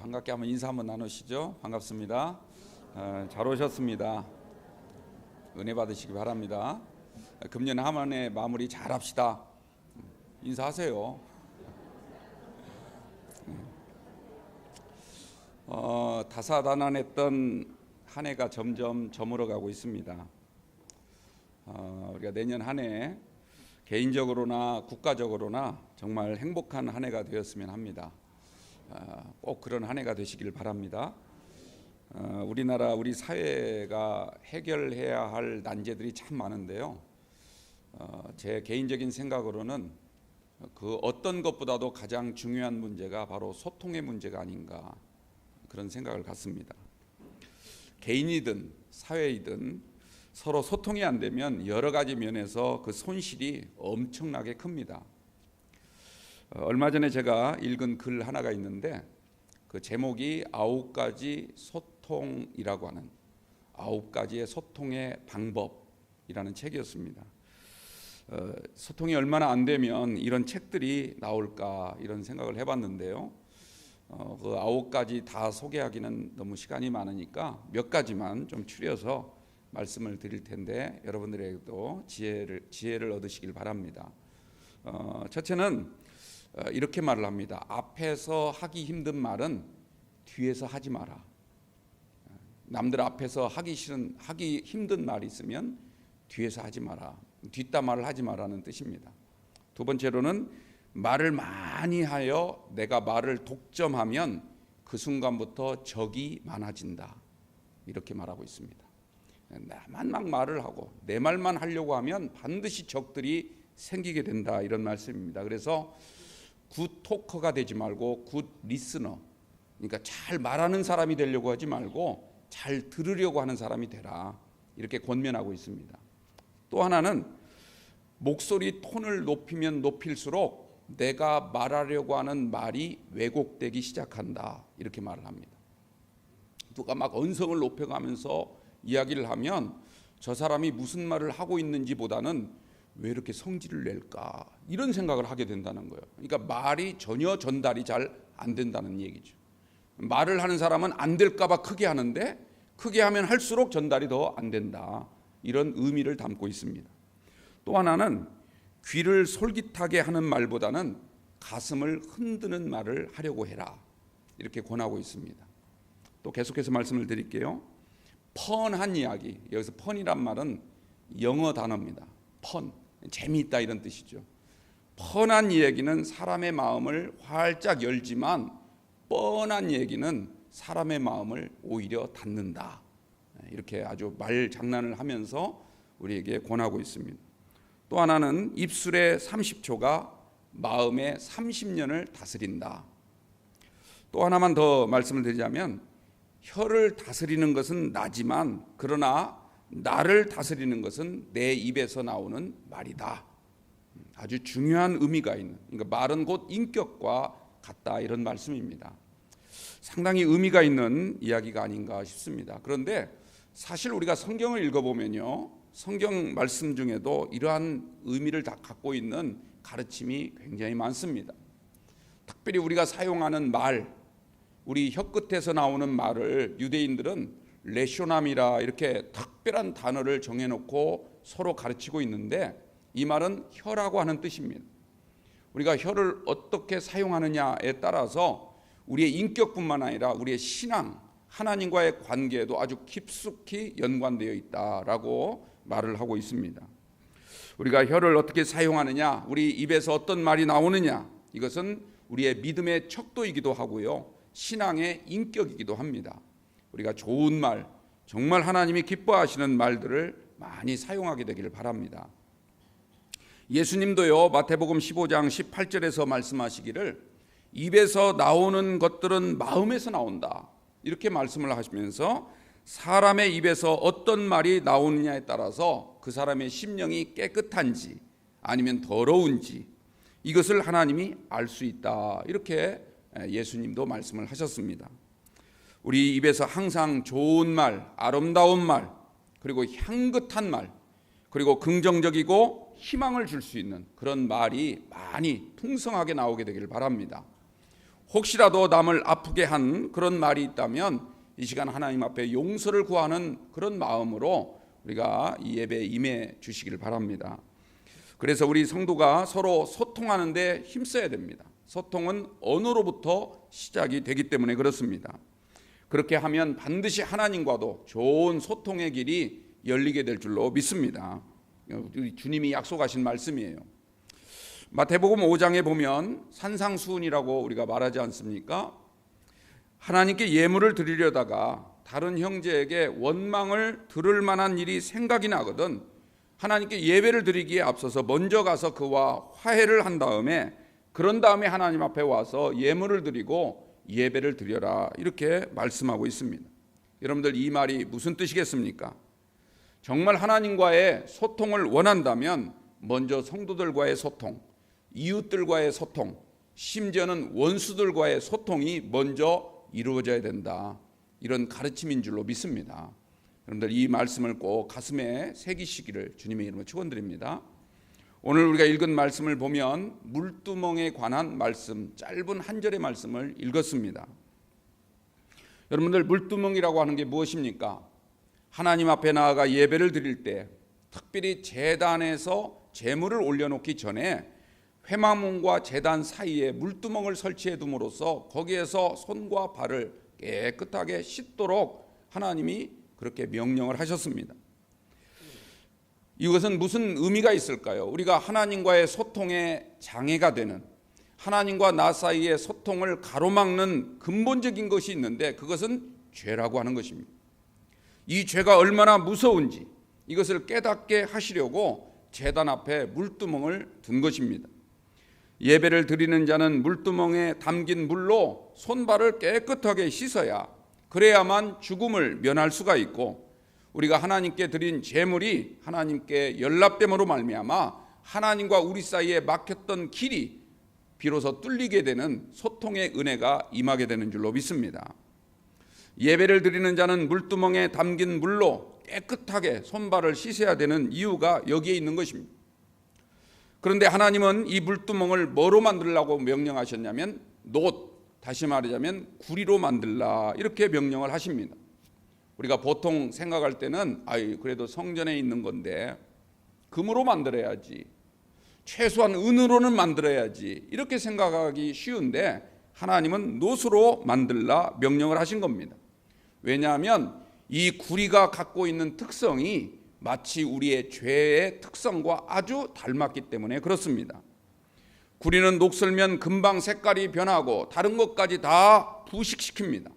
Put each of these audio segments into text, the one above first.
반갑게 한번 인사 한번 나누시죠. 반갑습니다. 잘 오셨습니다. 은혜 받으시기 바랍니다. 금년 한 해의 마무리 잘 합시다. 인사하세요. 다사다난했던 한 해가 점점 저물어가고 있습니다. 우리가 내년 한 해 개인적으로나 국가적으로나 정말 행복한 한 해가 되었으면 합니다. 꼭 그런 한 해가 되시길 바랍니다. 우리나라 우리 사회가 해결해야 할 난제들이 참 많은데요. 제 개인적인 생각으로는 그 어떤 것보다도 가장 중요한 문제가 바로 소통의 문제가 아닌가 그런 생각을 갖습니다. 개인이든 사회이든 서로 소통이 안 되면 여러 가지 면에서 그 손실이 엄청나게 큽니다. 얼마 전에 제가 읽은 글 하나가 있는데 그 제목이 9가지 소통이라고 하는 9가지의 소통의 방법이라는 책이었습니다. 소통이 얼마나 안 되면 이런 책들이 나올까 이런 생각을 해봤는데요. 그 9가지 다 소개하기는 너무 시간이 많으니까 몇 가지만 좀 추려서 말씀을 드릴 텐데 여러분들에게도 지혜를 얻으시길 바랍니다. 첫째는 이렇게 말을 합니다. 앞에서 하기 힘든 말은 뒤에서 하지 마라. 남들 앞에서 하기 힘든 말이 있으면 뒤에서 하지 마라. 뒷담화를 하지 마라는 뜻입니다. 두 번째로는 말을 많이 하여 내가 말을 독점하면 그 순간부터 적이 많아진다. 이렇게 말하고 있습니다. 나만 막 말을 하고 내 말만 하려고 하면 반드시 적들이 생기게 된다. 이런 말씀입니다. 그래서 굿 토커가 되지 말고 굿 리스너, 그러니까 잘 말하는 사람이 되려고 하지 말고 잘 들으려고 하는 사람이 되라. 이렇게 권면하고 있습니다. 또 하나는 목소리 톤을 높이면 높일수록 내가 말하려고 하는 말이 왜곡되기 시작한다. 이렇게 말을 합니다. 누가 막 언성을 높여가면서 이야기를 하면 저 사람이 무슨 말을 하고 있는지 보다는 왜 이렇게 성질을 낼까 이런 생각을 하게 된다는 거예요. 그러니까 말이 전혀 전달이 잘 안 된다는 얘기죠. 말을 하는 사람은 안 될까 봐 크게 하는데 크게 하면 할수록 전달이 더 안 된다. 이런 의미를 담고 있습니다. 또 하나는 귀를 솔깃하게 하는 말보다는 가슴을 흔드는 말을 하려고 해라. 이렇게 권하고 있습니다. 또 계속해서 말씀을 드릴게요. 펀한 이야기, 여기서 펀이란 말은 영어 단어입니다. 펀, 재미있다 이런 뜻이죠. 펀한 얘기는 사람의 마음을 활짝 열지만 뻔한 얘기는 사람의 마음을 오히려 닫는다. 이렇게 아주 말 장난을 하면서 우리에게 권하고 있습니다. 또 하나는 입술의 30초가 마음의 30년을 다스린다. 또 하나만 더 말씀을 드리자면 혀를 다스리는 것은 나지만 그러나 나를 다스리는 것은 내 입에서 나오는 말이다. 아주 중요한 의미가 있는, 그러니까 말은 곧 인격과 같다 이런 말씀입니다. 상당히 의미가 있는 이야기가 아닌가 싶습니다. 그런데 사실 우리가 성경을 읽어보면요, 성경 말씀 중에도 이러한 의미를 다 갖고 있는 가르침이 굉장히 많습니다. 특별히 우리가 사용하는 말, 우리 혀끝에서 나오는 말을 유대인들은 레쇼남이라 이렇게 특별한 단어를 정해놓고 서로 가르치고 있는데 이 말은 혀라고 하는 뜻입니다. 우리가 혀를 어떻게 사용하느냐에 따라서 우리의 인격뿐만 아니라 우리의 신앙, 하나님과의 관계에도 아주 깊숙이 연관되어 있다라고 말을 하고 있습니다. 우리가 혀를 어떻게 사용하느냐, 우리 입에서 어떤 말이 나오느냐, 이것은 우리의 믿음의 척도이기도 하고요, 신앙의 인격이기도 합니다. 우리가 좋은 말, 정말 하나님이 기뻐하시는 말들을 많이 사용하게 되기를 바랍니다. 예수님도요, 마태복음 15장 18절에서 말씀하시기를 입에서 나오는 것들은 마음에서 나온다. 이렇게 말씀을 하시면서 사람의 입에서 어떤 말이 나오느냐에 따라서 그 사람의 심령이 깨끗한지 아니면 더러운지 이것을 하나님이 알 수 있다. 이렇게 예수님도 말씀을 하셨습니다. 우리 입에서 항상 좋은 말, 아름다운 말, 그리고 향긋한 말, 그리고 긍정적이고 희망을 줄 수 있는 그런 말이 많이 풍성하게 나오게 되기를 바랍니다. 혹시라도 남을 아프게 한 그런 말이 있다면 이 시간 하나님 앞에 용서를 구하는 그런 마음으로 우리가 이 예배에 임해 주시기를 바랍니다. 그래서 우리 성도가 서로 소통하는 데 힘써야 됩니다. 소통은 언어로부터 시작이 되기 때문에 그렇습니다. 그렇게 하면 반드시 하나님과도 좋은 소통의 길이 열리게 될 줄로 믿습니다. 우리 주님이 약속하신 말씀이에요. 마태복음 5장에 보면 산상수훈이라고 우리가 말하지 않습니까? 하나님께 예물을 드리려다가 다른 형제에게 원망을 들을 만한 일이 생각이 나거든 하나님께 예배를 드리기에 앞서서 먼저 가서 그와 화해를 한 다음에 그런 다음에 하나님 앞에 와서 예물을 드리고 예배를 드려라 이렇게 말씀하고 있습니다. 여러분들 이 말이 무슨 뜻이겠습니까? 정말 하나님과의 소통을 원한다면 먼저 성도들과의 소통, 이웃들과의 소통, 심지어는 원수들과의 소통이 먼저 이루어져야 된다. 이런 가르침인 줄로 믿습니다. 여러분들 이 말씀을 꼭 가슴에 새기시기를 주님의 이름으로 축원드립니다. 오늘 우리가 읽은 말씀을 보면 물두멍에 관한 말씀, 짧은 한 절의 말씀을 읽었습니다. 여러분들 물두멍이라고 하는 게 무엇입니까? 하나님 앞에 나아가 예배를 드릴 때 특별히 제단에서 제물을 올려놓기 전에 회막문과 제단 사이에 물두멍을 설치해 둠으로써 거기에서 손과 발을 깨끗하게 씻도록 하나님이 그렇게 명령을 하셨습니다. 이것은 무슨 의미가 있을까요? 우리가 하나님과의 소통에 장애가 되는, 하나님과 나 사이의 소통을 가로막는 근본적인 것이 있는데 그것은 죄라고 하는 것입니다. 이 죄가 얼마나 무서운지 이것을 깨닫게 하시려고 제단 앞에 물두멍을 둔 것입니다. 예배를 드리는 자는 물두멍에 담긴 물로 손발을 깨끗하게 씻어야 그래야만 죽음을 면할 수가 있고 우리가 하나님께 드린 제물이 하나님께 연락됨으로 말미암아 하나님과 우리 사이에 막혔던 길이 비로소 뚫리게 되는 소통의 은혜가 임하게 되는 줄로 믿습니다. 예배를 드리는 자는 물두멍에 담긴 물로 깨끗하게 손발을 씻어야 되는 이유가 여기에 있는 것입니다. 그런데 하나님은 이 물두멍을 뭐로 만들라고 명령하셨냐면 다시 말하자면 구리로 만들라 이렇게 명령을 하십니다. 우리가 보통 생각할 때는 그래도 성전에 있는 건데 금으로 만들어야지, 최소한 은으로는 만들어야지 이렇게 생각하기 쉬운데 하나님은 놋으로 만들라 명령을 하신 겁니다. 왜냐하면 이 구리가 갖고 있는 특성이 마치 우리의 죄의 특성과 아주 닮았기 때문에 그렇습니다. 구리는 녹슬면 금방 색깔이 변하고 다른 것까지 다 부식시킵니다.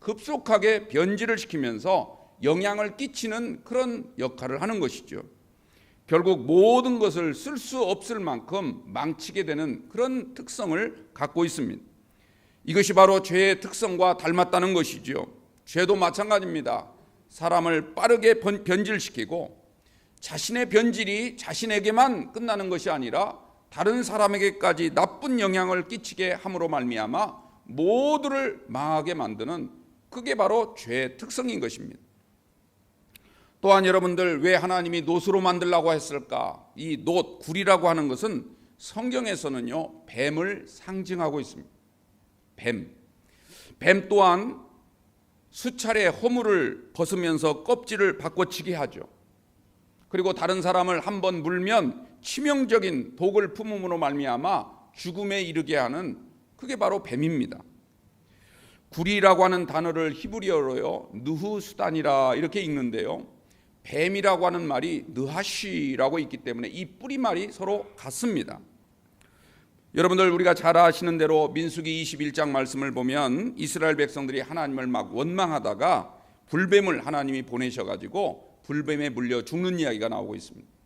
급속하게 변질을 시키면서 영향을 끼치는 그런 역할을 하는 것이죠. 결국 모든 것을 쓸 수 없을 만큼 망치게 되는 그런 특성을 갖고 있습니다. 이것이 바로 죄의 특성과 닮았다는 것이죠. 죄도 마찬가지입니다. 사람을 빠르게 변질시키고 자신의 변질이 자신에게만 끝나는 것이 아니라 다른 사람에게까지 나쁜 영향을 끼치게 함으로 말미암아 모두를 망하게 만드는 그게 바로 죄의 특성인 것입니다. 또한 여러분들 왜 하나님이 놋으로 만들라고 했을까? 이 놋, 구리라고 하는 것은 성경에서는요 뱀을 상징하고 있습니다. 뱀 또한 수차례 허물을 벗으면서 껍질을 바꿔치기 하죠. 그리고 다른 사람을 한번 물면 치명적인 독을 품음으로 말미암아 죽음에 이르게 하는 그게 바로 뱀입니다. 구리라고 하는 단어를 히브리어로요 느후수단이라 이렇게 읽는데요, 뱀이라고 하는 말이 느하시라고 있기 때문에 이 뿌리말이 서로 같습니다. 여러분들 우리가 잘 아시는 대로 민수기 21장 말씀을 보면 이스라엘 백성들이 하나님을 막 원망하다가 불뱀을 하나님이 보내셔가지고 불뱀에 물려 죽는 이야기가 나오고 있습니다.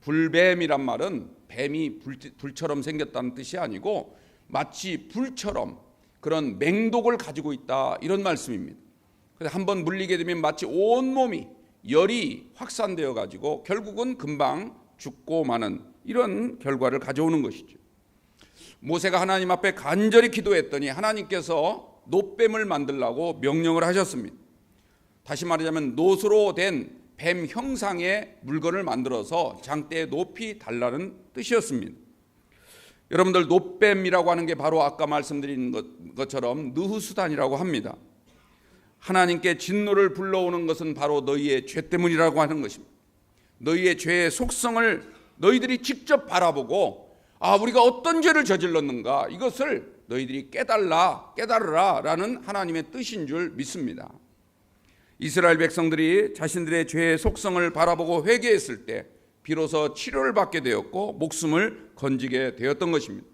불뱀이란 말은 뱀이 불처럼 생겼다는 뜻이 아니고 마치 불처럼 그런 맹독을 가지고 있다 이런 말씀입니다. 그래서 한번 물리게 되면 마치 온몸이 열이 확산되어 가지고 결국은 금방 죽고 마는 이런 결과를 가져오는 것이죠. 모세가 하나님 앞에 간절히 기도했더니 하나님께서 놋뱀을 만들라고 명령을 하셨습니다. 다시 말하자면 놋으로 된 뱀 형상의 물건을 만들어서 장대에 높이 달라는 뜻이었습니다. 여러분들 놋뱀이라고 하는 게 바로 아까 말씀드린 것처럼 느후수단이라고 합니다. 하나님께 진노를 불러오는 것은 바로 너희의 죄 때문이라고 하는 것입니다. 너희의 죄의 속성을 너희들이 직접 바라보고 우리가 어떤 죄를 저질렀는가 이것을 너희들이 깨달으라 라는 하나님의 뜻인 줄 믿습니다. 이스라엘 백성들이 자신들의 죄의 속성을 바라보고 회개했을 때 비로소 치료를 받게 되었고 목숨을 건지게 되었던 것입니다.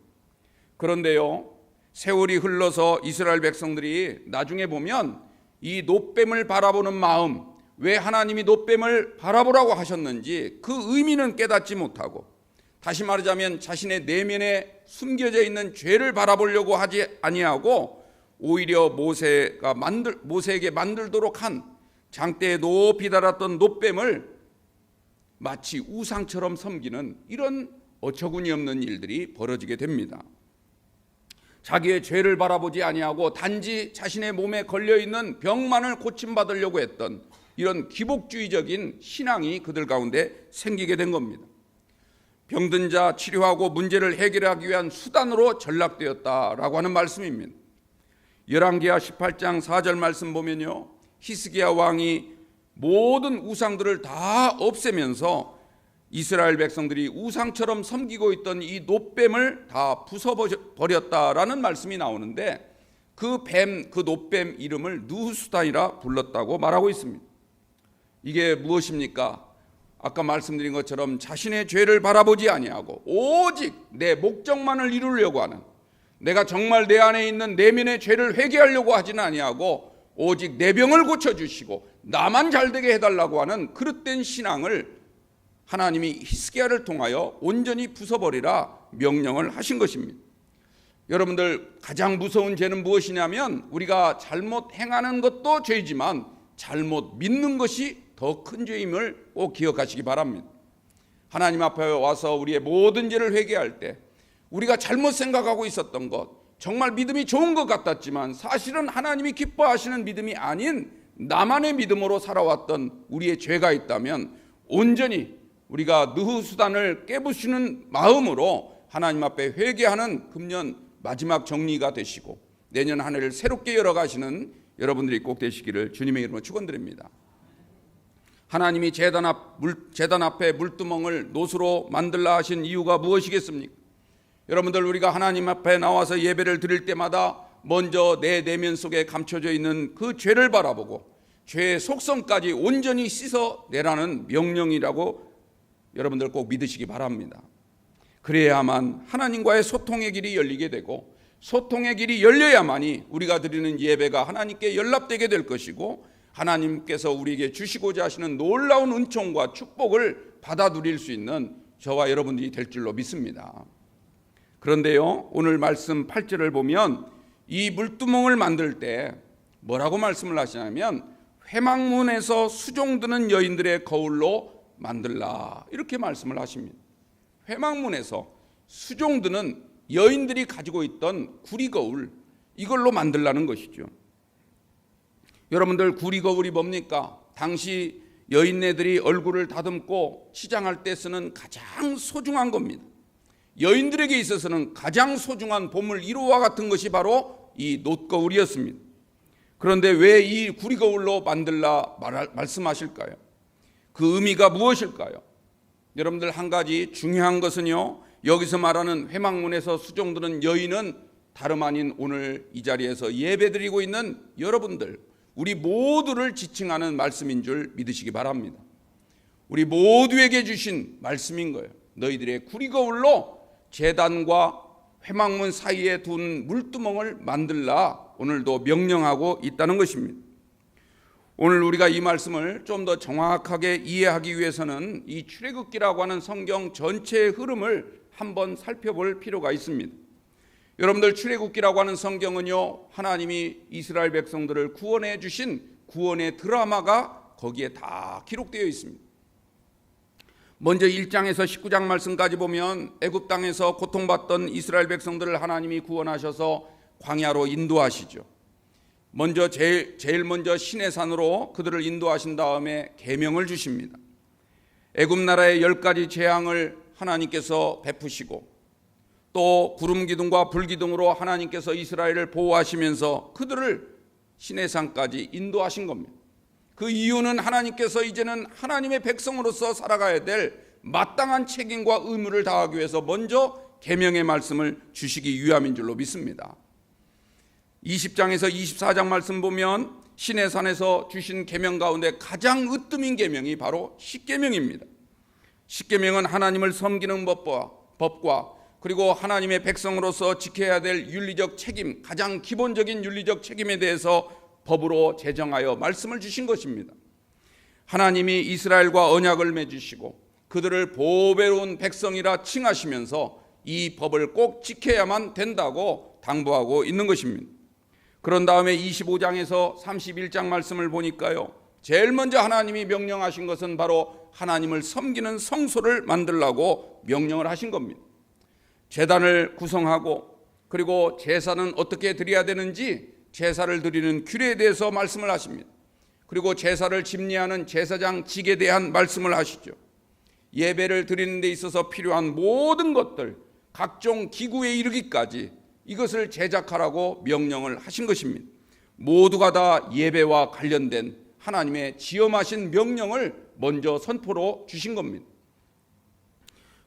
그런데요, 세월이 흘러서 이스라엘 백성들이 나중에 보면 이 놋뱀을 바라보는 마음, 왜 하나님이 놋뱀을 바라보라고 하셨는지 그 의미는 깨닫지 못하고, 다시 말하자면 자신의 내면에 숨겨져 있는 죄를 바라보려고 하지 아니하고 오히려 모세에게 만들도록 한 장대에 높이 달았던 놋뱀을 마치 우상처럼 섬기는 이런 어처구니 없는 일들이 벌어지게 됩니다. 자기의 죄를 바라보지 아니하고 단지 자신의 몸에 걸려있는 병만을 고침받으려고 했던 이런 기복주의적인 신앙이 그들 가운데 생기게 된 겁니다. 병든 자 치료하고 문제를 해결하기 위한 수단으로 전락되었다라고 하는 말씀입니다. 열왕기하 18장 4절 말씀 보면요, 히스기야 왕이 모든 우상들을 다 없애면서 이스라엘 백성들이 우상처럼 섬기고 있던 이 놋뱀을 다 부숴버렸다라는 말씀이 나오는데 그 놋뱀 이름을 느후수단이라 불렀다고 말하고 있습니다. 이게 무엇입니까? 아까 말씀드린 것처럼 자신의 죄를 바라보지 아니하고 오직 내 목적만을 이루려고 하는, 내가 정말 내 안에 있는 내면의 죄를 회개하려고 하지는 아니하고 오직 내 병을 고쳐주시고 나만 잘되게 해달라고 하는 그릇된 신앙을 하나님이 히스기야를 통하여 온전히 부숴버리라 명령을 하신 것입니다. 여러분들, 가장 무서운 죄는 무엇이냐면 우리가 잘못 행하는 것도 죄이지만 잘못 믿는 것이 더 큰 죄임을 꼭 기억하시기 바랍니다. 하나님 앞에 와서 우리의 모든 죄를 회개할 때 우리가 잘못 생각하고 있었던 것, 정말 믿음이 좋은 것 같았지만 사실은 하나님이 기뻐하시는 믿음이 아닌 나만의 믿음으로 살아왔던 우리의 죄가 있다면 온전히 우리가 느후수단을 깨부수는 마음으로 하나님 앞에 회개하는 금년 마지막 정리가 되시고 내년 한 해를 새롭게 열어가시는 여러분들이 꼭 되시기를 주님의 이름으로 축원드립니다. 하나님이 제단 앞에 물두멍을 놋으로 만들라 하신 이유가 무엇이겠습니까? 여러분들, 우리가 하나님 앞에 나와서 예배를 드릴 때마다 먼저 내 내면 속에 감춰져 있는 그 죄를 바라보고 죄의 속성까지 온전히 씻어내라는 명령이라고 여러분들 꼭 믿으시기 바랍니다. 그래야만 하나님과의 소통의 길이 열리게 되고, 소통의 길이 열려야만이 우리가 드리는 예배가 하나님께 연락되게 될 것이고 하나님께서 우리에게 주시고자 하시는 놀라운 은총과 축복을 받아 누릴 수 있는 저와 여러분들이 될 줄로 믿습니다. 그런데요, 오늘 말씀 8절을 보면 이 물두멍을 만들 때 뭐라고 말씀을 하시냐면 회막문에서 수종드는 여인들의 거울로 만들라, 이렇게 말씀을 하십니다. 회막문에서 수종드는 여인들이 가지고 있던 구리거울, 이걸로 만들라는 것이죠. 여러분들, 구리거울이 뭡니까? 당시 여인네들이 얼굴을 다듬고 치장할 때 쓰는 가장 소중한 겁니다. 여인들에게 있어서는 가장 소중한 보물 1호와 같은 것이 바로 이 놋거울이었습니다. 그런데 왜 이 구리거울로 만들라 말씀하실까요? 그 의미가 무엇일까요? 여러분들, 한 가지 중요한 것은요, 여기서 말하는 회막문에서 수종드는 여인은 다름 아닌 오늘 이 자리에서 예배드리고 있는 여러분들, 우리 모두를 지칭하는 말씀인 줄 믿으시기 바랍니다. 우리 모두에게 주신 말씀인 거예요. 너희들의 구리거울로 제단과 회막문 사이에 둔 물두멍을 만들라 오늘도 명령하고 있다는 것입니다. 오늘 우리가 이 말씀을 좀 더 정확하게 이해하기 위해서는 이 출애굽기라고 하는 성경 전체의 흐름을 한번 살펴볼 필요가 있습니다. 여러분들, 출애굽기라고 하는 성경은요, 하나님이 이스라엘 백성들을 구원해 주신 구원의 드라마가 거기에 다 기록되어 있습니다. 먼저 1장에서 19장 말씀까지 보면 애굽 땅에서 고통받던 이스라엘 백성들을 하나님이 구원하셔서 광야로 인도하시죠. 먼저 제일 먼저 시내산으로 그들을 인도하신 다음에 계명을 주십니다. 애굽 나라의 10가지 재앙을 하나님께서 베푸시고 또 구름 기둥과 불 기둥으로 하나님께서 이스라엘을 보호하시면서 그들을 시내산까지 인도하신 겁니다. 그 이유는 하나님께서 이제는 하나님의 백성으로서 살아가야 될 마땅한 책임과 의무를 다하기 위해서 먼저 계명의 말씀을 주시기 위함인 줄로 믿습니다. 20장에서 24장 말씀 보면 시내산에서 주신 계명 가운데 가장 으뜸인 계명이 바로 십계명입니다. 십계명은 하나님을 섬기는 법과 그리고 하나님의 백성으로서 지켜야 될 윤리적 책임, 가장 기본적인 윤리적 책임에 대해서 법으로 제정하여 말씀을 주신 것입니다. 하나님이 이스라엘과 언약을 맺으시고 그들을 보배로운 백성이라 칭하시면서 이 법을 꼭 지켜야만 된다고 당부하고 있는 것입니다. 그런 다음에 25장에서 31장 말씀을 보니까요, 제일 먼저 하나님이 명령하신 것은 바로 하나님을 섬기는 성소를 만들라고 명령을 하신 겁니다. 제단을 구성하고 그리고 제사는 어떻게 드려야 되는지 제사를 드리는 규례에 대해서 말씀을 하십니다. 그리고 제사를 집례하는 제사장 직에 대한 말씀을 하시죠. 예배를 드리는 데 있어서 필요한 모든 것들, 각종 기구에 이르기까지 이것을 제작하라고 명령을 하신 것입니다. 모두가 다 예배와 관련된 하나님의 지엄하신 명령을 먼저 선포로 주신 겁니다.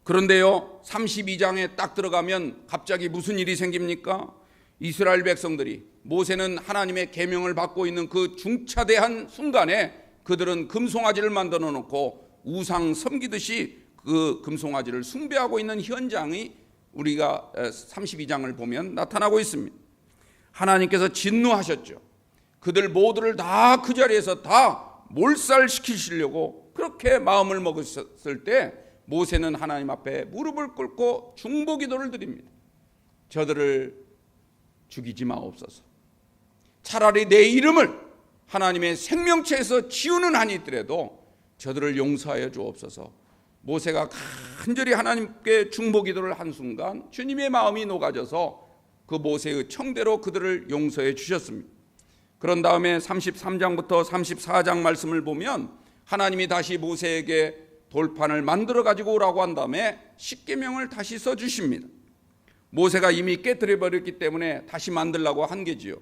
그런데요, 32장에 딱 들어가면 갑자기 무슨 일이 생깁니까? 이스라엘 백성들이, 모세는 하나님의 계명을 받고 있는 그 중차대한 순간에 그들은 금송아지를 만들어 놓고 우상 섬기듯이 그 금송아지를 숭배하고 있는 현장이 우리가 32장을 보면 나타나고 있습니다. 하나님께서 진노하셨죠. 그들 모두를 다 그 자리에서 다 몰살시키시려고 그렇게 마음을 먹었을 때 모세는 하나님 앞에 무릎을 꿇고 중보기도를 드립니다. 저들을 죽이지 마옵소서. 차라리 내 이름을 하나님의 생명체에서 지우는 한이 있더라도 저들을 용서하여 주옵소서. 모세가 간절히 하나님께 중보기도를 한 순간 주님의 마음이 녹아져서 그 모세의 청대로 그들을 용서해 주셨습니다. 그런 다음에 33장부터 34장 말씀을 보면 하나님이 다시 모세에게 돌판을 만들어 가지고 오라고 한 다음에 십계명을 다시 써주십니다. 모세가 이미 깨뜨려 버렸기 때문에 다시 만들라고 한 게지요.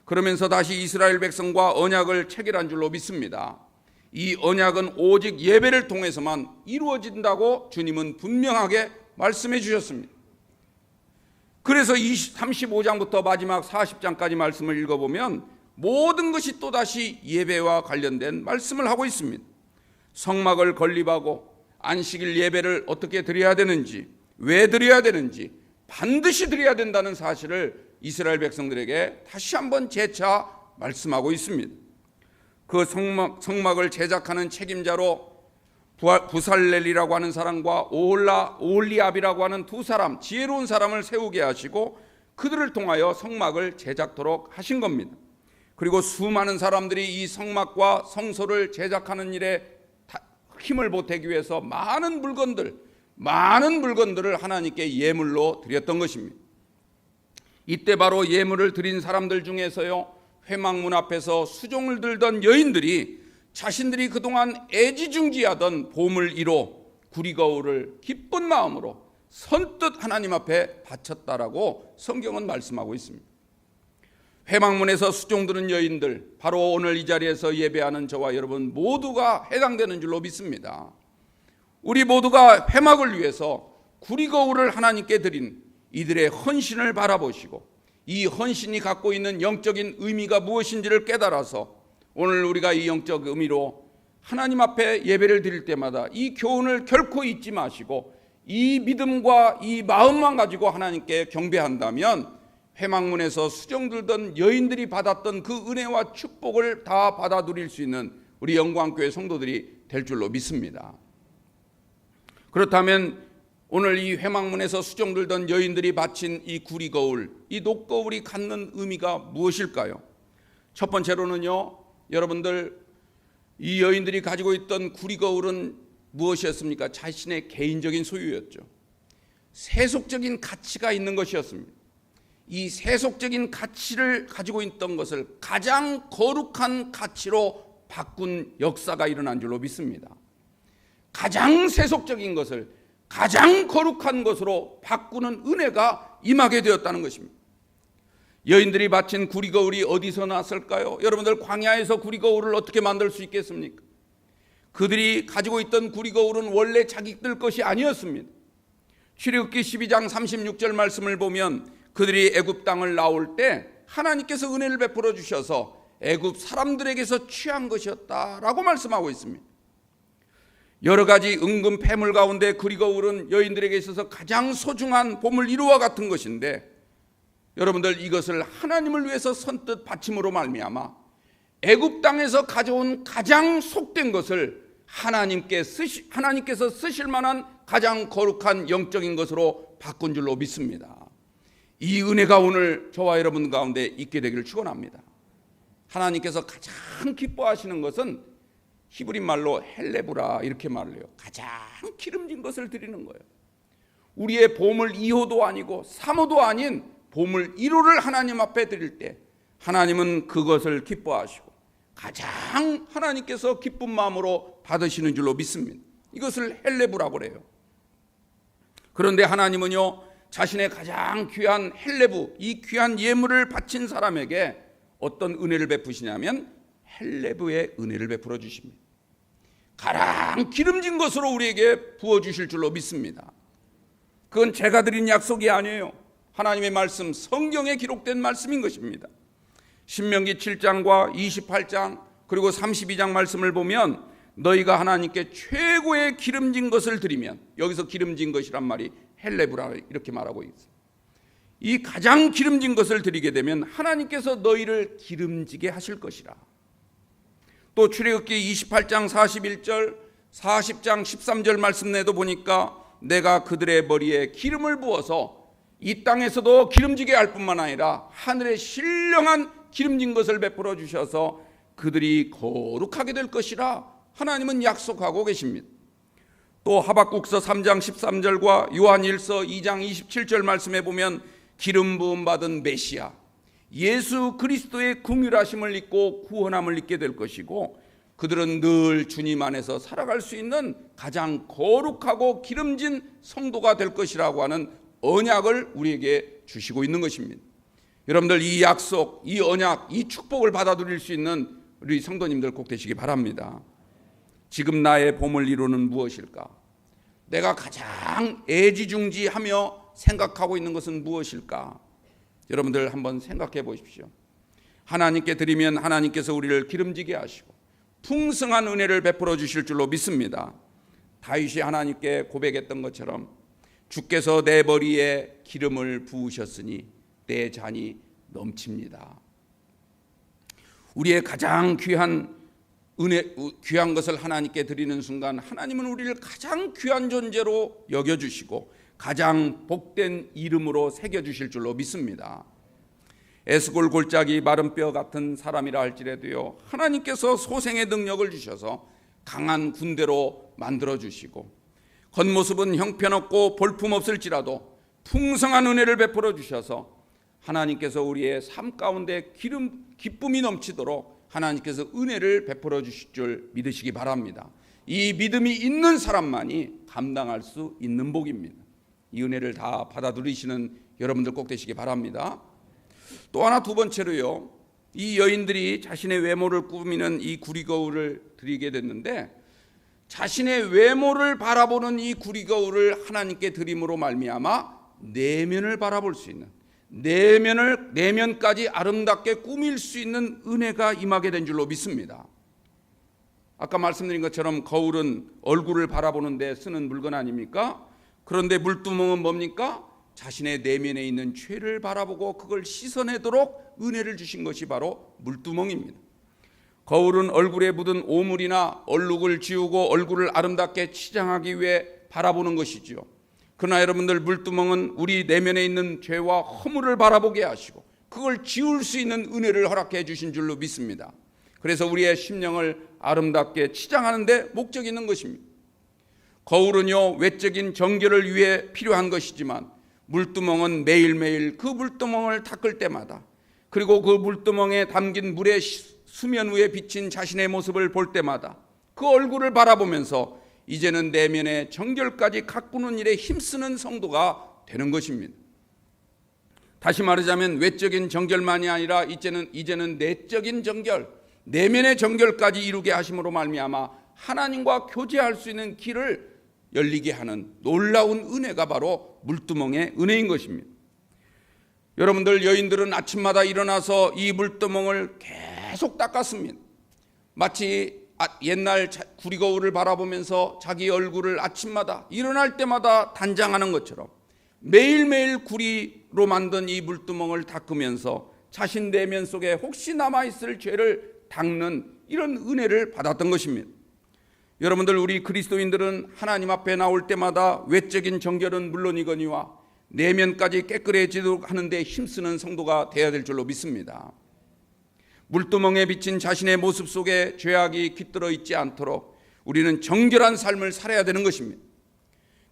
그러면서 다시 이스라엘 백성과 언약을 체결한 줄로 믿습니다. 이 언약은 오직 예배를 통해서만 이루어진다고 주님은 분명하게 말씀해 주셨습니다. 그래서 35장부터 마지막 40장까지 말씀을 읽어보면 모든 것이 또다시 예배와 관련된 말씀을 하고 있습니다. 성막을 건립하고 안식일 예배를 어떻게 드려야 되는지, 왜 드려야 되는지, 반드시 드려야 된다는 사실을 이스라엘 백성들에게 다시 한번 재차 말씀하고 있습니다. 그 성막을 제작하는 책임자로 부살렐이라고 하는 사람과 오홀리압이라고 하는 두 사람, 지혜로운 사람을 세우게 하시고 그들을 통하여 성막을 제작토록 하신 겁니다. 그리고 수많은 사람들이 이 성막과 성소를 제작하는 일에 힘을 보태기 위해서 많은 물건들을 하나님께 예물로 드렸던 것입니다. 이때 바로 예물을 드린 사람들 중에서요, 회막문 앞에서 수종을 들던 여인들이 자신들이 그동안 애지중지하던 보물이로 구리거울을 기쁜 마음으로 선뜻 하나님 앞에 바쳤다라고 성경은 말씀하고 있습니다. 회막문에서 수종드는 여인들, 바로 오늘 이 자리에서 예배하는 저와 여러분 모두가 해당되는 줄로 믿습니다. 우리 모두가 회막을 위해서 구리거울을 하나님께 드린 이들의 헌신을 바라보시고 이 헌신이 갖고 있는 영적인 의미가 무엇인지를 깨달아서 오늘 우리가 이 영적 의미로 하나님 앞에 예배를 드릴 때마다 이 교훈을 결코 잊지 마시고 이 믿음과 이 마음만 가지고 하나님께 경배한다면 회막문에서 수종들던 여인들이 받았던 그 은혜와 축복을 다 받아 누릴 수 있는 우리 영광교회 성도들이 될 줄로 믿습니다. 그렇다면 오늘 이 회막문에서 수종들던 여인들이 바친 이 구리거울, 이 녹거울이 갖는 의미가 무엇일까요? 첫 번째로는요, 여러분들, 이 여인들이 가지고 있던 구리거울은 무엇이었습니까? 자신의 개인적인 소유였죠. 세속적인 가치가 있는 것이었습니다. 이 세속적인 가치를 가지고 있던 것을 가장 거룩한 가치로 바꾼 역사가 일어난 줄로 믿습니다. 가장 세속적인 것을 가장 거룩한 것으로 바꾸는 은혜가 임하게 되었다는 것입니다. 여인들이 바친 구리거울이 어디서 났을까요? 여러분들, 광야에서 구리거울을 어떻게 만들 수 있겠습니까? 그들이 가지고 있던 구리거울은 원래 자기들 것이 아니었습니다. 출애굽기 12장 36절 말씀을 보면 그들이 애굽 땅을 나올 때 하나님께서 은혜를 베풀어 주셔서 애굽 사람들에게서 취한 것이었다라고 말씀하고 있습니다. 여러 가지 은금 폐물 가운데 구리거울은 여인들에게 있어서 가장 소중한 보물이루와 같은 것인데, 여러분들, 이것을 하나님을 위해서 선뜻 바침으로 말미암아 애굽 땅에서 가져온 가장 속된 것을 하나님께서 쓰실 만한 가장 거룩한 영적인 것으로 바꾼 줄로 믿습니다. 이 은혜가 오늘 저와 여러분 가운데 있게 되기를 축원합니다. 하나님께서 가장 기뻐하시는 것은 히브리 말로 헬레브라 이렇게 말을 해요. 가장 기름진 것을 드리는 거예요. 우리의 보물 2호도 아니고 3호도 아닌 보물 1호를 하나님 앞에 드릴 때 하나님은 그것을 기뻐하시고 가장 하나님께서 기쁜 마음으로 받으시는 줄로 믿습니다. 이것을 헬레브라고 그래요. 그런데 하나님은요, 자신의 가장 귀한 헬레브, 이 귀한 예물을 바친 사람에게 어떤 은혜를 베푸시냐면 헬레브의 은혜를 베풀어 주십니다. 가장 기름진 것으로 우리에게 부어주실 줄로 믿습니다. 그건 제가 드린 약속이 아니에요. 하나님의 말씀, 성경에 기록된 말씀인 것입니다. 신명기 7장과 28장 그리고 32장 말씀을 보면 너희가 하나님께 최고의 기름진 것을 드리면, 여기서 기름진 것이란 말이 헬레브라 이렇게 말하고 있어요. 이 가장 기름진 것을 드리게 되면 하나님께서 너희를 기름지게 하실 것이라. 또 출애굽기 28장 41절 40장 13절 말씀 내도 보니까 내가 그들의 머리에 기름을 부어서 이 땅에서도 기름지게 할 뿐만 아니라 하늘의 신령한 기름진 것을 베풀어 주셔서 그들이 거룩하게 될 것이라 하나님은 약속하고 계십니다. 또 하박국서 3장 13절과 요한일서 2장 27절 말씀에 보면 기름 부음 받은 메시아 예수 그리스도의 긍휼하심을 입고 구원함을 입게 될 것이고, 그들은 늘 주님 안에서 살아갈 수 있는 가장 거룩하고 기름진 성도가 될 것이라고 하는 언약을 우리에게 주시고 있는 것입니다. 여러분들, 이 약속, 이 언약, 이 축복을 받아들일 수 있는 우리 성도님들 꼭 되시기 바랍니다. 지금 나의 보물 이루는 무엇일까? 내가 가장 애지중지하며 생각하고 있는 것은 무엇일까? 여러분들 한번 생각해 보십시오. 하나님께 드리면 하나님께서 우리를 기름지게 하시고 풍성한 은혜를 베풀어 주실 줄로 믿습니다. 다윗이 하나님께 고백했던 것처럼 주께서 내 머리에 기름을 부으셨으니 내 잔이 넘칩니다. 우리의 가장 귀한 것을 하나님께 드리는 순간 하나님은 우리를 가장 귀한 존재로 여겨주시고 가장 복된 이름으로 새겨주실 줄로 믿습니다. 에스골 골짜기 마른 뼈 같은 사람이라 할지라도요, 하나님께서 소생의 능력을 주셔서 강한 군대로 만들어주시고 겉모습은 형편없고 볼품없을지라도 풍성한 은혜를 베풀어 주셔서 하나님께서 우리의 삶 가운데 기쁨이 넘치도록 하나님께서 은혜를 베풀어 주실 줄 믿으시기 바랍니다. 이 믿음이 있는 사람만이 감당할 수 있는 복입니다. 이 은혜를 다 받아 누리시는 여러분들 꼭 되시기 바랍니다. 또 하나, 두 번째로요, 이 여인들이 자신의 외모를 꾸미는 이 구리거울을 드리게 됐는데, 자신의 외모를 바라보는 이 구리거울을 하나님께 드림으로 말미암아 내면을 바라볼 수 있는, 내면까지 아름답게 꾸밀 수 있는 은혜가 임하게 된 줄로 믿습니다. 아까 말씀드린 것처럼 거울은 얼굴을 바라보는 데 쓰는 물건 아닙니까? 그런데 물두멍은 뭡니까? 자신의 내면에 있는 죄를 바라보고 그걸 씻어내도록 은혜를 주신 것이 바로 물두멍입니다. 거울은 얼굴에 묻은 오물이나 얼룩을 지우고 얼굴을 아름답게 치장하기 위해 바라보는 것이죠. 그러나 여러분들, 물두멍은 우리 내면에 있는 죄와 허물을 바라보게 하시고 그걸 지울 수 있는 은혜를 허락해 주신 줄로 믿습니다. 그래서 우리의 심령을 아름답게 치장하는 데 목적이 있는 것입니다. 거울은요, 외적인 정결을 위해 필요한 것이지만 물두멍은 매일매일 그 물두멍을 닦을 때마다, 그리고 그 물두멍에 담긴 물의 수면 위에 비친 자신의 모습을 볼 때마다 그 얼굴을 바라보면서 이제는 내면의 정결까지 가꾸는 일에 힘쓰는 성도가 되는 것입니다. 다시 말하자면 외적인 정결만이 아니라 이제는 내적인 정결, 내면의 정결까지 이루게 하심으로 말미암아 하나님과 교제할 수 있는 길을 열리게 하는 놀라운 은혜가 바로 물두멍의 은혜인 것입니다. 여러분들, 여인들은 아침마다 일어나서 이 물두멍을 계속 닦았습니다. 마치 옛날 구리거울을 바라보면서 자기 얼굴을 아침마다 일어날 때마다 단장하는 것처럼 매일매일 구리로 만든 이 물두멍을 닦으면서 자신 내면 속에 혹시 남아있을 죄를 닦는 이런 은혜를 받았던 것입니다. 여러분들, 우리 그리스도인들은 하나님 앞에 나올 때마다 외적인 정결은 물론이거니와 내면까지 깨끗해지도록 하는 데 힘쓰는 성도가 되어야 될 줄로 믿습니다. 물두멍에 비친 자신의 모습 속에 죄악이 깃들어 있지 않도록 우리는 정결한 삶을 살아야 되는 것입니다.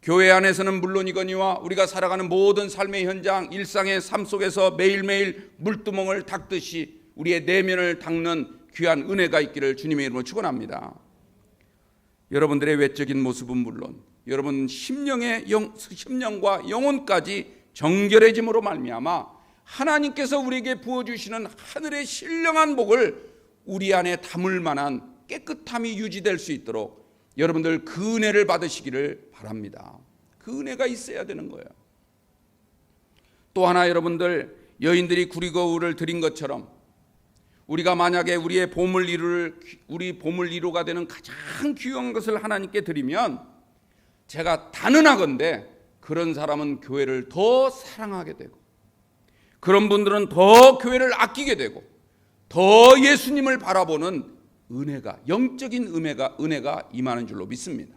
교회 안에서는 물론이거니와 우리가 살아가는 모든 삶의 현장, 일상의 삶 속에서 매일매일 물두멍을 닦듯이 우리의 내면을 닦는 귀한 은혜가 있기를 주님의 이름으로 축원합니다. 여러분들의 외적인 모습은 물론 여러분 심령과 영혼까지 정결해짐으로 말미암아 하나님께서 우리에게 부어주시는 하늘의 신령한 복을 우리 안에 담을 만한 깨끗함이 유지될 수 있도록 여러분들 그 은혜를 받으시기를 바랍니다. 그 은혜가 있어야 되는 거예요. 또 하나, 여러분들, 여인들이 구리거울을 드린 것처럼 우리가 만약에 우리 보물 이루가 되는 가장 귀한 것을 하나님께 드리면 제가 단언하건대 그런 사람은 교회를 더 사랑하게 되고 그런 분들은 더 교회를 아끼게 되고 더 예수님을 바라보는 은혜가, 영적인 은혜가 임하는 줄로 믿습니다.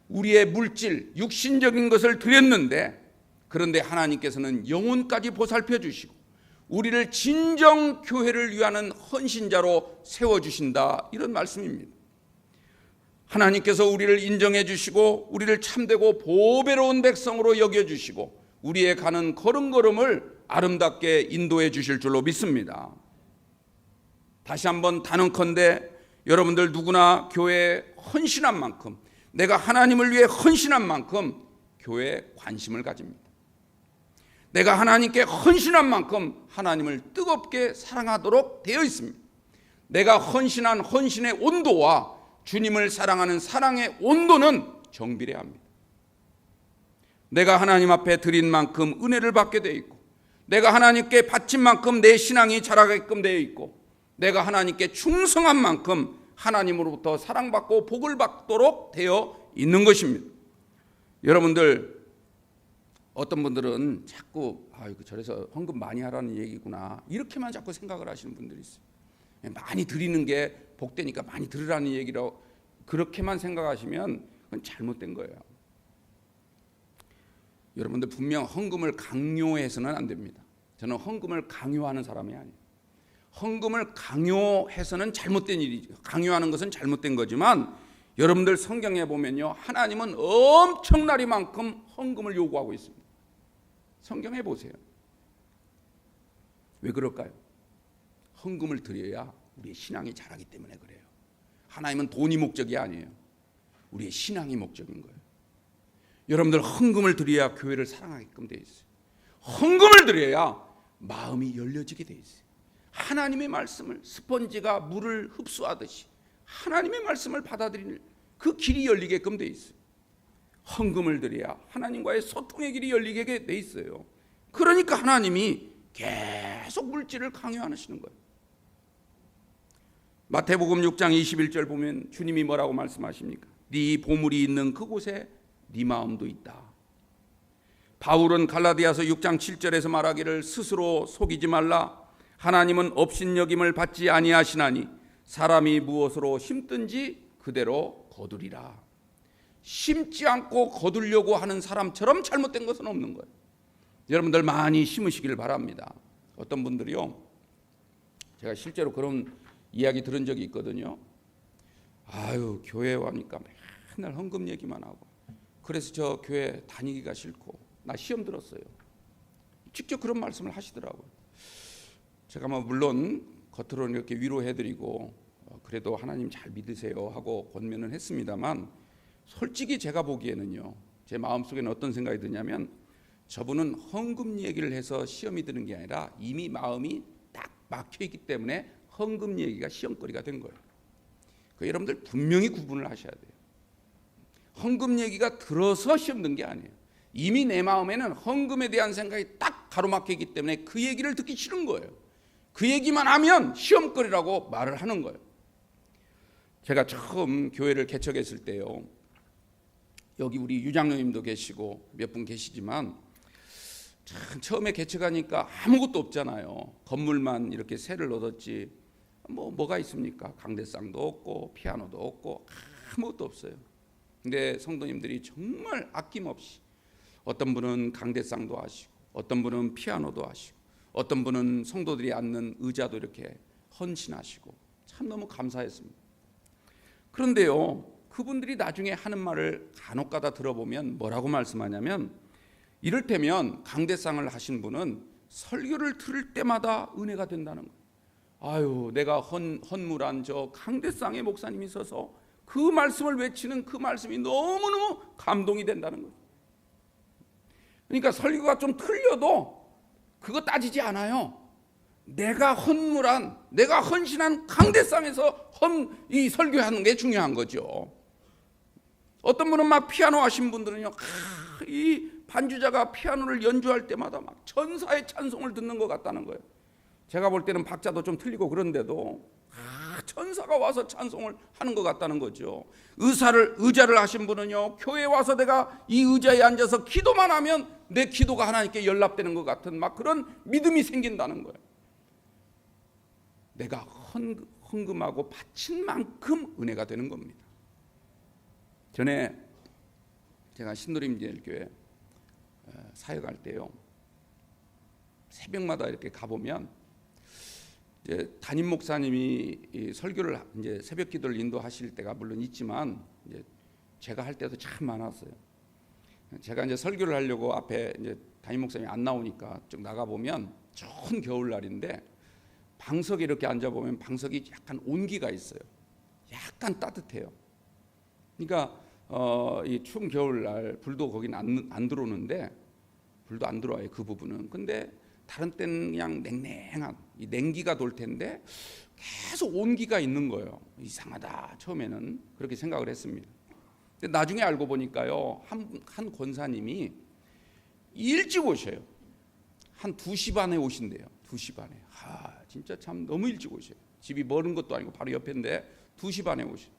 우리의 물질, 육신적인 것을 드렸는데 그런데 하나님께서는 영혼까지 보살펴 주시고 우리를 진정 교회를 위하는 헌신자로 세워주신다, 이런 말씀입니다. 하나님께서 우리를 인정해 주시고 우리를 참되고 보배로운 백성으로 여겨주시고 우리의 가는 걸음걸음을 아름답게 인도해 주실 줄로 믿습니다. 다시 한번 단언컨대 여러분들 누구나 교회에 헌신한 만큼, 내가 하나님을 위해 헌신한 만큼 교회에 관심을 가집니다. 내가 하나님께 헌신한 만큼 하나님을 뜨겁게 사랑하도록 되어 있습니다. 내가 헌신한 헌신의 온도와 주님을 사랑하는 사랑의 온도는 정비례 합니다. 내가 하나님 앞에 드린 만큼 은혜를 받게 되어 있고 내가 하나님께 바친 만큼 내 신앙이 자라게끔 되어 있고 내가 하나님께 충성한 만큼 하나님으로부터 사랑받고 복을 받도록 되어 있는 것입니다. 여러분들, 어떤 분들은 자꾸 저래서 헌금 많이 하라는 얘기구나 이렇게만 자꾸 생각을 하시는 분들이 있어요. 많이 드리는 게 복되니까 많이 들으라는 얘기로 그렇게만 생각하시면 그건 잘못된 거예요. 여러분들, 분명 헌금을 강요해서는 안 됩니다. 저는 헌금을 강요하는 사람이 아니에요. 헌금을 강요해서는 잘못된 일이죠. 강요하는 것은 잘못된 거지만 여러분들 성경에 보면요, 하나님은 엄청나리만큼 헌금을 요구하고 있습니다. 성경에 보세요. 왜 그럴까요? 헌금을 드려야 우리의 신앙이 자라기 때문에 그래요. 하나님은 돈이 목적이 아니에요. 우리의 신앙이 목적인 거예요. 여러분들, 헌금을 드려야 교회를 사랑하게끔 돼 있어요. 헌금을 드려야 마음이 열려지게 돼 있어요. 하나님의 말씀을 스펀지가 물을 흡수하듯이 하나님의 말씀을 받아들이는 그 길이 열리게끔 돼 있어요. 헌금을 드려야 하나님과의 소통의 길이 열리게 돼 있어요. 그러니까 하나님이 계속 물질을 강요하시는 거예요. 마태복음 6장 21절 보면 주님이 뭐라고 말씀하십니까? 네 보물이 있는 그곳에 네 마음도 있다. 바울은 갈라디아서 6장 7절에서 말하기를 스스로 속이지 말라. 하나님은 업신여김을 받지 아니하시나니 사람이 무엇으로 심든지 그대로 거두리라. 심지 않고 거두려고 하는 사람처럼 잘못된 것은 없는 거예요. 여러분들 많이 심으시길 바랍니다. 어떤 분들이요, 제가 실제로 그런 이야기 들은 적이 있거든요. 교회 와니까 맨날 헌금 얘기만 하고 그래서 저 교회 다니기가 싫고 나 시험 들었어요. 직접 그런 말씀을 하시더라고요. 제가 물론 겉으로는 이렇게 위로해드리고 그래도 하나님 잘 믿으세요 하고 권면은 했습니다만 솔직히 제가 보기에는요, 제 마음속에는 어떤 생각이 드냐면 저분은 헌금 얘기를 해서 시험이 드는 게 아니라 이미 마음이 딱 막혀있기 때문에 헌금 얘기가 시험거리가 된 거예요. 여러분들 분명히 구분을 하셔야 돼요. 헌금 얘기가 들어서 시험 든 게 아니에요. 이미 내 마음에는 헌금에 대한 생각이 딱 가로막히기 때문에 그 얘기를 듣기 싫은 거예요. 그 얘기만 하면 시험거리라고 말을 하는 거예요. 제가 처음 교회를 개척했을 때요, 여기 우리 유장로님도 계시고 몇 분 계시지만 참 처음에 개척하니까 아무것도 없잖아요. 건물만 이렇게 세를 얻었지 뭐가 있습니까? 강대상도 없고 피아노도 없고 아무것도 없어요. 근데 성도님들이 정말 아낌없이, 어떤 분은 강대상도 하시고 어떤 분은 피아노도 하시고 어떤 분은 성도들이 앉는 의자도 이렇게 헌신하시고 참 너무 감사했습니다. 그런데요, 그분들이 나중에 하는 말을 간혹가다 들어보면 뭐라고 말씀하냐면, 이를테면 강대상을 하신 분은 설교를 들을 때마다 은혜가 된다는 거예요. 아유, 내가 헌물한 저 강대상의 목사님이 있어서 그 말씀을 외치는 그 말씀이 너무너무 감동이 된다는 거예요. 그러니까 설교가 좀 틀려도 그거 따지지 않아요. 내가 헌물한, 내가 헌신한 강대상에서 이 설교하는 게 중요한 거죠. 어떤 분은 막 피아노 하신 분들은요, 이 반주자가 피아노를 연주할 때마다 막 천사의 찬송을 듣는 것 같다는 거예요. 제가 볼 때는 박자도 좀 틀리고 그런데도 천사가 와서 찬송을 하는 것 같다는 거죠. 의자를 하신 분은요, 교회에 와서 내가 이 의자에 앉아서 기도만 하면 내 기도가 하나님께 연락되는 것 같은 막 그런 믿음이 생긴다는 거예요. 내가 헌금하고 바친 만큼 은혜가 되는 겁니다. 전에 제가 신도림제일교회 사역할 때요, 새벽마다 이렇게 가보면 이제 담임 목사님이 설교를 이제 새벽 기도를 인도하실 때가 물론 있지만 이제 제가 할 때도 참 많았어요. 제가 이제 설교를 하려고 앞에 이제 담임 목사님이 안 나오니까 쭉 나가 보면 좋은 겨울날인데 방석에 이렇게 앉아 보면 방석이 약간 온기가 있어요. 약간 따뜻해요. 그러니까 이 추운 겨울날 불도 거기는 안 들어오는데, 불도 안 들어와요, 그 부분은. 근데 다른 때는 그냥 냉랭한 이 냉기가 돌 텐데 계속 온기가 있는 거예요. 이상하다, 처음에는 그렇게 생각을 했습니다. 근데 나중에 알고 보니까요, 한 권사님이 일찍 오셔요. 한 2시 반에 오신대요. 2시 반에. 진짜 참 너무 일찍 오셔요. 집이 멀은 것도 아니고 바로 옆인데 2시 반에 오셔요.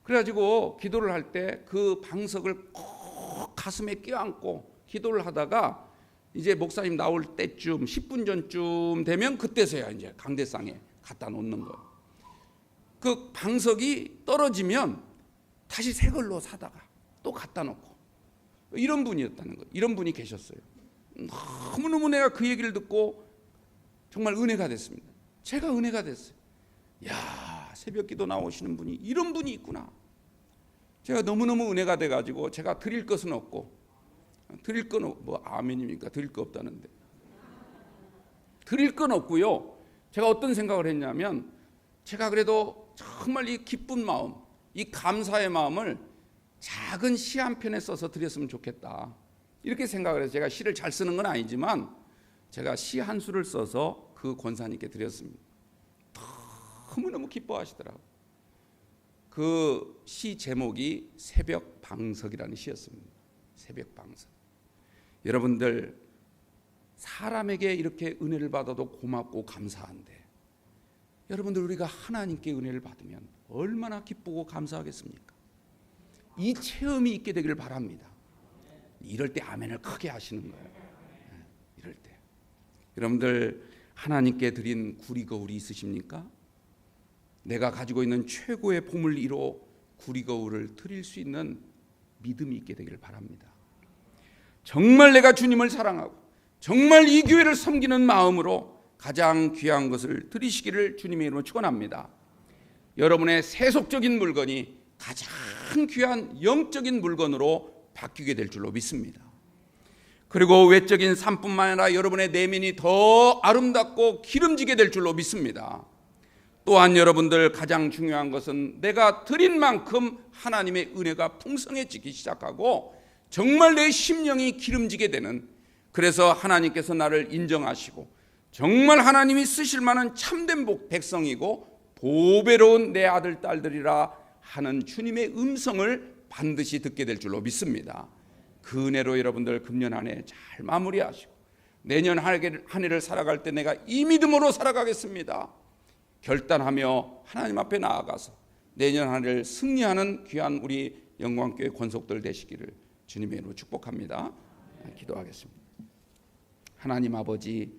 그래가지고 기도를 할 때 그 방석을 꼭 가슴에 껴안고 기도를 하다가 이제 목사님 나올 때쯤 10분 전쯤 되면 그때서야 이제 강대상에 갖다 놓는 거예요. 그 방석이 떨어지면 다시 새 걸로 사다가 또 갖다 놓고, 이런 분이었다는 거예요. 이런 분이 계셨어요. 너무너무 내가 그 얘기를 듣고 정말 은혜가 됐습니다. 제가 은혜가 됐어요. 야, 새벽 기도 나오시는 분이 이런 분이 있구나. 제가 너무너무 은혜가 돼가지고 제가 드릴 것은 없고, 드릴 건 뭐 아멘입니까? 드릴 거 없다는데. 드릴 건 없고요. 제가 어떤 생각을 했냐면, 제가 그래도 정말 이 기쁜 마음, 이 감사의 마음을 작은 시 한 편에 써서 드렸으면 좋겠다, 이렇게 생각을 해서 제가 시를 잘 쓰는 건 아니지만 제가 시 한 수를 써서 그 권사님께 드렸습니다. 너무너무 기뻐하시더라고요. 그 시 제목이 새벽 방석이라는 시였습니다. 새벽 방석. 여러분들, 사람에게 이렇게 은혜를 받아도 고맙고 감사한데, 여러분들 우리가 하나님께 은혜를 받으면 얼마나 기쁘고 감사하겠습니까? 이 체험이 있게 되기를 바랍니다. 이럴 때 아멘을 크게 하시는 거예요. 이럴 때 여러분들 하나님께 드린 구리거울이 있으십니까? 내가 가지고 있는 최고의 보물이로 구리거울을 드릴 수 있는 믿음이 있게 되기를 바랍니다. 정말 내가 주님을 사랑하고 정말 이 교회를 섬기는 마음으로 가장 귀한 것을 드리시기를 주님의 이름으로 축원합니다. 여러분의 세속적인 물건이 가장 귀한 영적인 물건으로 바뀌게 될 줄로 믿습니다. 그리고 외적인 삶뿐만 아니라 여러분의 내면이 더 아름답고 기름지게 될 줄로 믿습니다. 또한 여러분들 가장 중요한 것은 내가 드린 만큼 하나님의 은혜가 풍성해지기 시작하고 정말 내 심령이 기름지게 되는, 그래서 하나님께서 나를 인정하시고 정말 하나님이 쓰실 만한 참된 백성이고 보배로운 내 아들 딸들이라 하는 주님의 음성을 반드시 듣게 될 줄로 믿습니다. 그 은혜로 여러분들 금년 한 해 잘 마무리하시고 내년 한 해를 살아갈 때 내가 이 믿음으로 살아가겠습니다 결단하며 하나님 앞에 나아가서 내년 한 해를 승리하는 귀한 우리 영광교회 권속들 되시기를 주님의 이름으로 축복합니다. 기도하겠습니다. 하나님 아버지,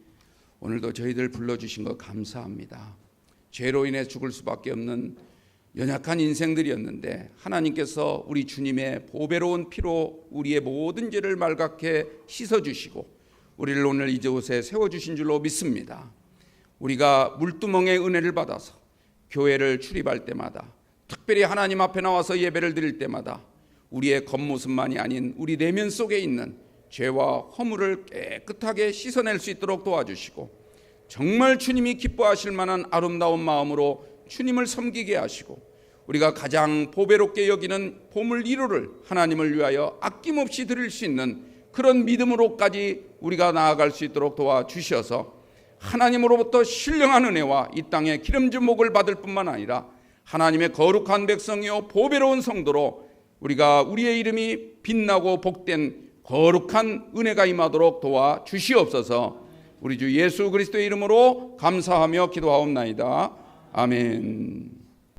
오늘도 저희들 불러주신 것 감사합니다. 죄로 인해 죽을 수밖에 없는 연약한 인생들이었는데 하나님께서 우리 주님의 보배로운 피로 우리의 모든 죄를 말갛게 씻어주시고 우리를 오늘 이곳에 세워주신 줄로 믿습니다. 우리가 물두멍의 은혜를 받아서 교회를 출입할 때마다, 특별히 하나님 앞에 나와서 예배를 드릴 때마다 우리의 겉모습만이 아닌 우리 내면 속에 있는 죄와 허물을 깨끗하게 씻어낼 수 있도록 도와주시고 정말 주님이 기뻐하실 만한 아름다운 마음으로 주님을 섬기게 하시고 우리가 가장 보배롭게 여기는 보물 1호를 하나님을 위하여 아낌없이 드릴 수 있는 그런 믿음으로까지 우리가 나아갈 수 있도록 도와주셔서 하나님으로부터 신령한 은혜와 이 땅에 기름진 목을 받을 뿐만 아니라 하나님의 거룩한 백성이요 보배로운 성도로 우리가 우리의 이름이 빛나고 복된 거룩한 은혜가 임하도록 도와주시옵소서. 우리 주 예수 그리스도의 이름으로 감사하며 기도하옵나이다. 아멘.